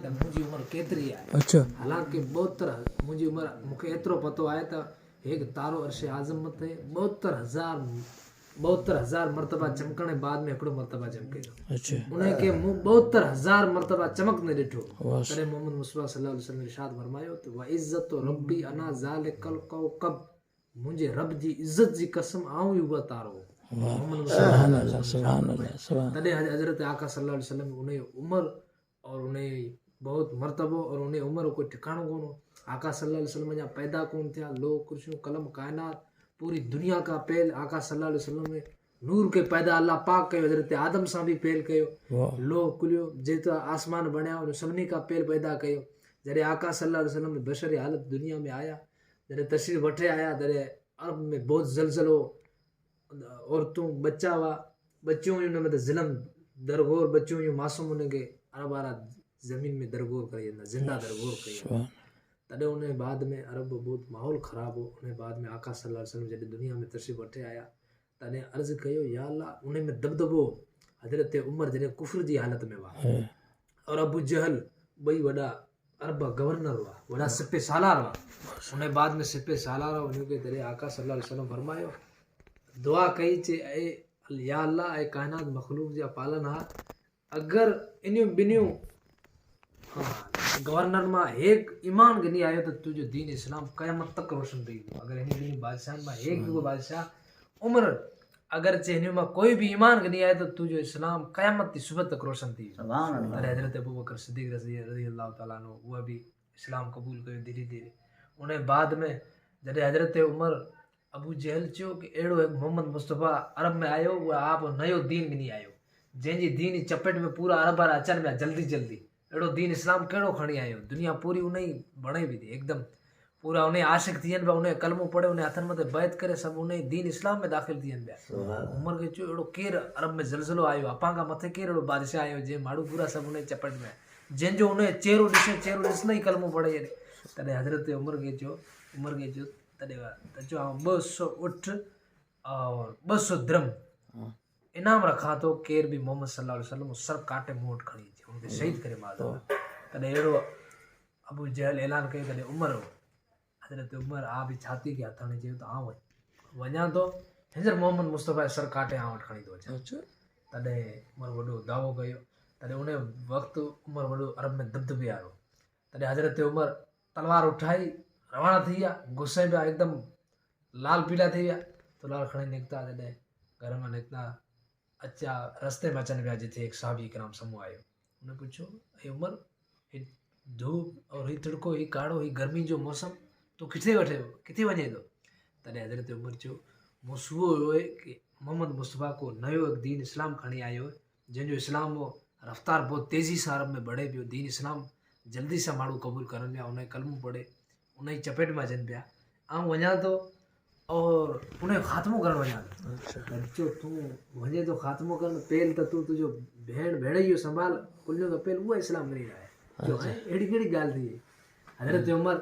मुंहिंजी उमिरि केतिरी आहे। अच्छा हालांकि 72 मुंहिंजी उमिरि मूंखे एतिरो पतो आहे त हिकु तारो अर्श आज़म मथे 72,000 मरतबा चमकण जे बाद में हिकिड़ो मरतबा चमके थो। अच्छा उनखे मूं 72,000 मरतबा चमक न ॾिठो। वाह तॾहिं मोहम्मद मुस्तफ़ा सल्लल्लाहु अलैहि वसल्लम इरशाद फरमायो त व इज़्ज़त रब्बी अना ज़ालिकल कौकब, मुंहिंजे रब जी इज़्ज़त जी कसम आऊं ई उहा तारो। मोहम्मद मुस्तफ़ा सुभान अल्लाह सुभान अल्लाह सुभान तॾहिं हज़रत आका सल्लल्लाहु अलैहि वसल्लम उन उमिरि और उन बहुत मरतबो और उन उमिरि कोई ठिकाणो कोन हो। आका सल्लल्लाहु अलैहि वसल्लम जा पैदा कोन थिया, लो कुर्सियूं कलम कायनात पूरी दुनिया का पहल आका सल्लल्लाहु अलैहि वसल्लम में नूर के पैदा अल्लाह पाक कयो, हज़रत आदम सां बि पहल कयो। वाह लो कुलियो जेतिरा आसमान बणिया उन सभिनी खां पहल पैदा कयो। जॾहिं आका सल्लल्लाहु अलैहि वसल्लम बशरी हालत दुनिया में आया, जॾहिं तशरीफ़ वठे आया, तॾहिं अरब में बहुत ज़लज़लो, औरतूं बच्चा हुआ, बच्चियूं हुयूं, हुन में त ज़िलम दरगोर बच्चियूं हुयूं मासूम, उनखे अरब वारा ज़मीन में दरगोर करे वेंदा, ज़िंदा दरगोर कई। सुभान तॾहिं उन बाद में अरब बहुत माहौल ख़राब हो। उन बाद में आका सल्लल्लाहु अलैहि वसल्लम जॾहिं दुनिया में तशरीफ़ वठे आया, तॾहिं अर्ज़ु कयो या अल्लाह, उन में दबदबो हज़रत उमर जॾहिं कुफ्र जी हालत में हुआ है और अबू जहल ॿई वॾा अरब गवर्नर हुआ, वॾा सिपे सालार हुआ। उन बाद में सिपे सालार हुआ, उनखे तॾहिं आका सल्लल्लाहु अलैहि वसल्लम फरमायो, दुआ कई, चे ए या अल्लाह ए काइनात मखलूक जा पालनहार, अगरि इनियूं ॿिनियूं गवर्नर मां हेक ईमान गिनी आयो त तुंहिंजो दीन इस्लाम क़यामत तक रोशन थी वेंदो। अगरि हिन ॿिनी बादशाहनि मां हेक बि को बादशाह उमिरि अगरि चे हिन मां कोई बि ईमान गिनी आहे त तुंहिंजो इस्लाम क़यामत जी सुबह तक रोशन थी वेंदो। तॾहिं हज़रत अबू बकर सिद्दीक़ रज़ी अल्लाह ताला अन्हु उहा बि इस्लाम क़बूल कयो धीरे धीरे। उन बाद में जॾहिं हज़रत उमर अबू जहल चयो की अहिड़ो हिकु मोहम्मद मुस्तफ़ा अरब में आयो, उहा आप नयो दीन गिनी आयो, जंहिंजी दीन जी चपेट में पूरा अरब वारा अचनि पिया जल्दी जल्दी। अहिड़ो दीन इस्लाम कहिड़ो खणी आयो, दुनिया पूरी उन ई बणे पई थी हिकदमि, पूरा उन आशिक़ थियनि पिया, उन कलमो पढ़े, उन हथनि मथे बैत करे सभु उन दीन इस्लाम में दाख़िल थियनि पिया। उमर खे चयो अहिड़ो केरु अरब में ज़लज़लो आयो, अपां खां मथे केरु अहिड़ो बादशाह आयो जंहिं माण्हू पूरा सभु उन चपेट में, जंहिंजो उन चेहरो ॾिसे, चेहरो ॾिसंदे ई कलमो पढ़े जॾहिं। तॾहिं हज़रत उमर खे चयो तॾहिं त चयो 200 ऊँट और 200 द्रम इनाम रखां थो, केर बि मोहम्मद सल्लल्लाहु अलैहि वसल्लम सर काटे मूं वटि खणी अचे, उनखे शहीद करे मार। तॾहिं अहिड़ो अबू जहल ऐलान कयो। तॾहिं उमर हज़रत उमर आ बि छाती खे हथ हणी चयो त आउं वञा थो, हींअर मोहम्मद मुस्तफ़ा सर काटे आउं वटि खणी थो अचां। तॾहिं उमर वॾो दावो कयो। तॾहिं उन वक़्तु उमर वॾो अरब में दबदबे वारो। तॾहिं हज़रत उमर तलवार उठाई रवाना थी विया, गुस्से में हिकदमि लाल पीला थी विया, तलवार खणी निकिता। जॾहिं घर मां निकिता, अचा रस्ते में अचनि पिया जिथे हिकु साहबी इकराम साम्हूं आयो। उन पुछियो, हे उमर, ही धूप और ही तिड़को, ही काड़ो, ही गर्मी जो मौसम, तूं किथे किथे वञे थो? तॾहिं हज़रत उमर चयो, मूं सुबुह हुओ कि मोहम्मद मुस्तफ़ा को नयो हिकु दीन इस्लाम खणी आयो, जंहिंजो इस्लाम हो रफ़्तार बहुत तेज़ी सां अरब में बढ़े पियो, दीन इस्लाम जल्दी सां माण्हू क़बूल करनि पिया, उन कलमो पढ़े, उन जी चपेट में अचनि पिया। ऐं वञा थो और उन जो ख़ात्मो करणु वञा थो। चयो तूं वञे थो ख़ात्मो करणु, पहल त तूं तुंहिंजो भेण इहो संभाल, कुलियो त पहल उहा इस्लाम गिनी आहे। अहिड़ी कहिड़ी ॻाल्हि थी। हज़रत उमर